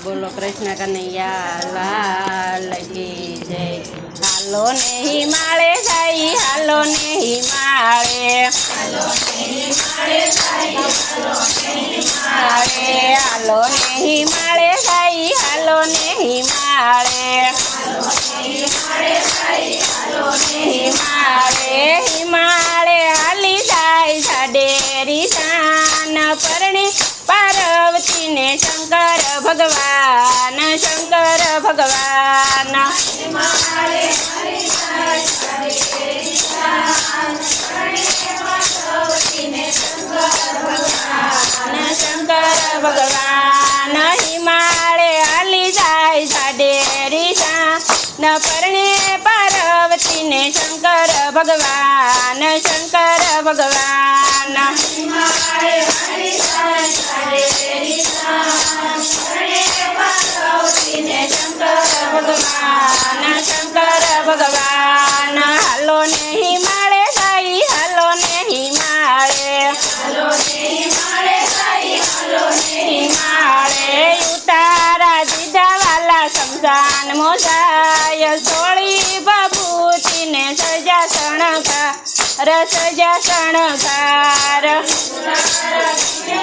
बोलो कृष्ण कन्हैया लाल की जय। हालो ने हिमालय जाई, हालो ने हिमालय, हालो ने हिमालय जाई, हालो ने हिमालय जाई, हालो ने हिमालय, हिमालय हिमालय हाली जाय साडेरी शान परणे पार्वती ने शंकर भगवान, शंकर भगवान, हिमालय हाली जाय साडेरी शान परणे पार्वती ने शंकर भगवान, शंकर भगवान, हिमालय हाली जाय साडेरी शान परणे पार्वती ने शंकर भगवान, शंकर भगवान, हिमालय हाली जाय साडेरी शान परणे पार्वती ने शंकर भगवान, शंकर भगवान, हालो ने हिमालय जाई, हालो ने हिमालय, हालो ने हिमालय जाई, हालो ने हिमालय, उतारा दीदा वाला शमशान मोजाय सोळी बबूती ने सजा शणगार, सजा शणगार,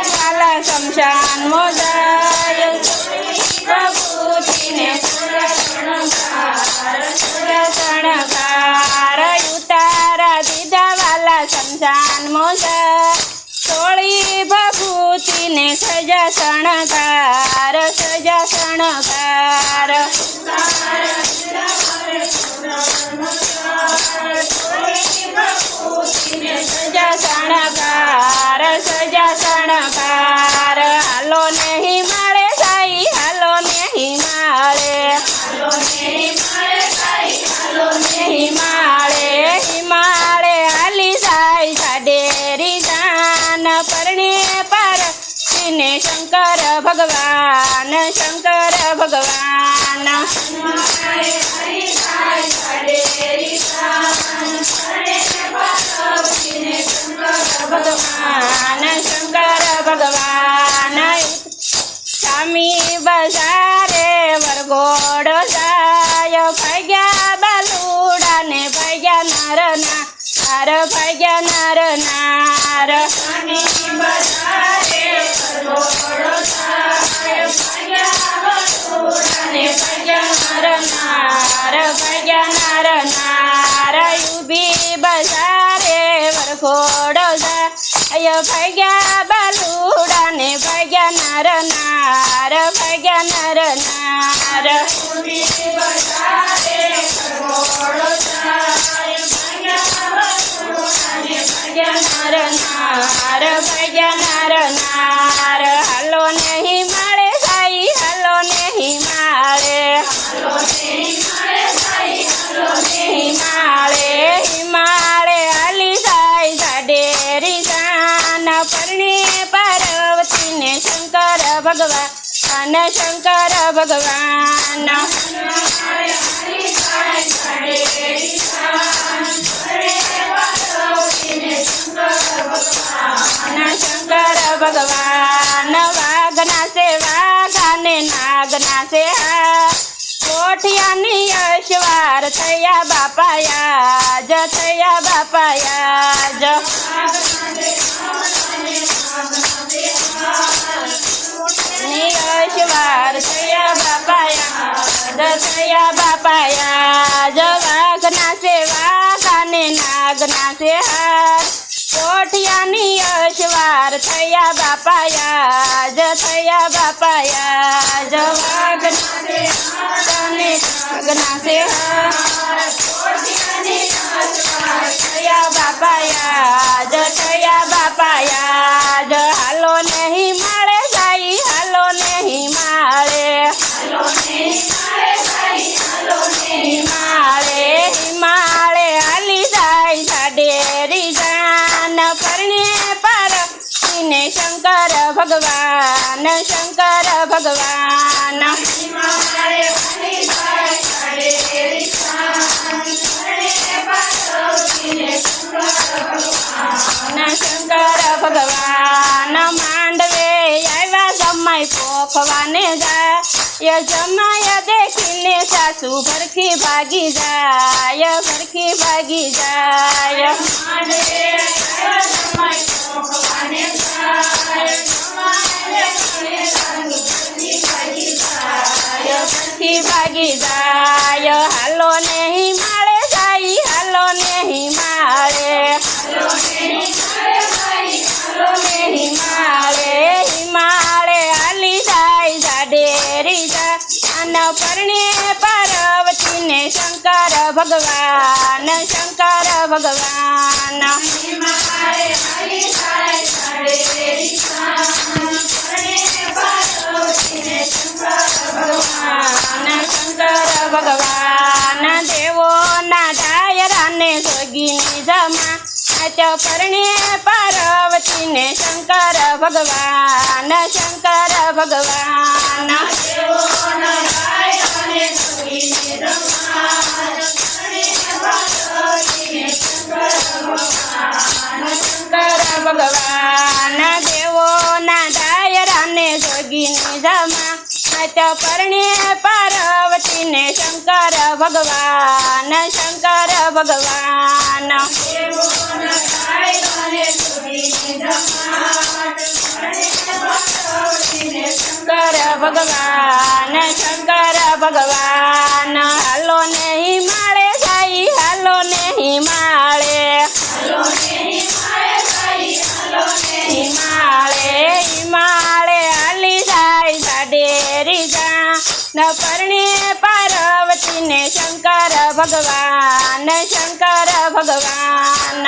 वाला शमशान मोजाय सोळी बबूती ने सजा शणगार, सजा शणगार, उतारा दीदा वाला शमशान मोजाय सोळी बबूती ने सजा शणगार, सजा शणगार, सजा शणगार, सजा शणगार, हालो ने हिमालय जाई, हालो ने हिमालय, हालो ने हिमालय जाई, हालो ने हिमालय, हिमालय हाली जाय साडेरी शान परणे पार्वती ने शंकर भगवान, शंकर भगवान, हिमालय हाली जाय साडेरी शान परणे पार्वती ने शंकर भगवान, शंकर भगवान, स्वामी बजारे वरगोड़ जाय भाग्या बालुड़ा ने भाग्या नर नार, भाग्या नर नार, स्वामी बजारे वरगोड़ जाय भाग्या बालुड़ा ने भाग्या नर नार, भाग्या नर नार, युबी बजारे वरगोड़ जाय भाग्या बालुड़ा ने भाग्या नर नार, भाग्या नर नार, युबी बजारे वरगोड़ जाय भाग्या बालुड़ा ने भाग्या नर नार, भाग्या नर नार, हालो ने हिमालय जाई, हालो ने हिमालय, हालो ने हिमालय जाई, हालो ने हिमालय, हिमालय हाली जाय साडेरी शान परणे पार्वती ने शंकर भगवान, शंकर भगवान, हिमालय हाली जाय साडेरी शान परणे पार्वती ने शंकर भगवान, शंकर भगवान, वाघना से वाघाने नागना से हार कोठियानी यशवार थया बापाया ज, थया बापाया ज, यशवार थया बापाया ज, थया बापाया ज, वाघना से वाघाने नागना से हार कोठियानी यशवार थया बापाया ज, थया बापाया ज, वाघना से वाघाने नागना से हार कोठियानी यशवार थया बापाया ज, थया बापाया ज, हालो ने हिमालय जाई, हालो ने हिमालय, हालो ने हिमालय जाई, हालो ने हिमालय, हिमालय हाली जाय साडेरी शान परणे पार्वती ने शंकर भगवान, शंकर भगवान, हिमालय हाली जाय साडेरी शान परणे पार्वती ने शंकर भगवान, शंकर भगवान, मांडवे आव्या जमाई पोखवाने जा જમાયા દેખીને સાસુ ભરખી ભાગી જાય, ભરખી ભાગી જાય. ભરખી ભાગી જાય. હાલો ને હિમાળે જાય, હાલો ને હિમાળે, હિમાળે, હિમાળે હાલી જાય જાડેરી જા. આના પરણે પાર્વતીને શંકર ભગવાન, શંકર ભગવાન. શંકર ભગવાન દેવોના ડાયરાને જોગીની જમા. પરણે પાર્વતીને શંકર ભગવાન, શંકર ભગવાન. શંકર ભગવાન દેવોના ડાયરાને જોગીની જમા. પરણે પાર્વતીને શંકર ભગવાન, શંકર ભગવાન. શંકર ભગવાન, શંકર ભગવાન. હાલો ને હિમાળે જાય, હાલો ને હિમાળે, હિમાળે, હિમાળે હાલી જાય જાડેરી જા. પરણે પાર્વતીને શંકર ભગવાન, શંકર ભગવાન.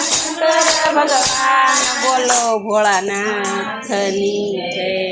શંકર ભગવાન બોલો ભોળાનાથની જય.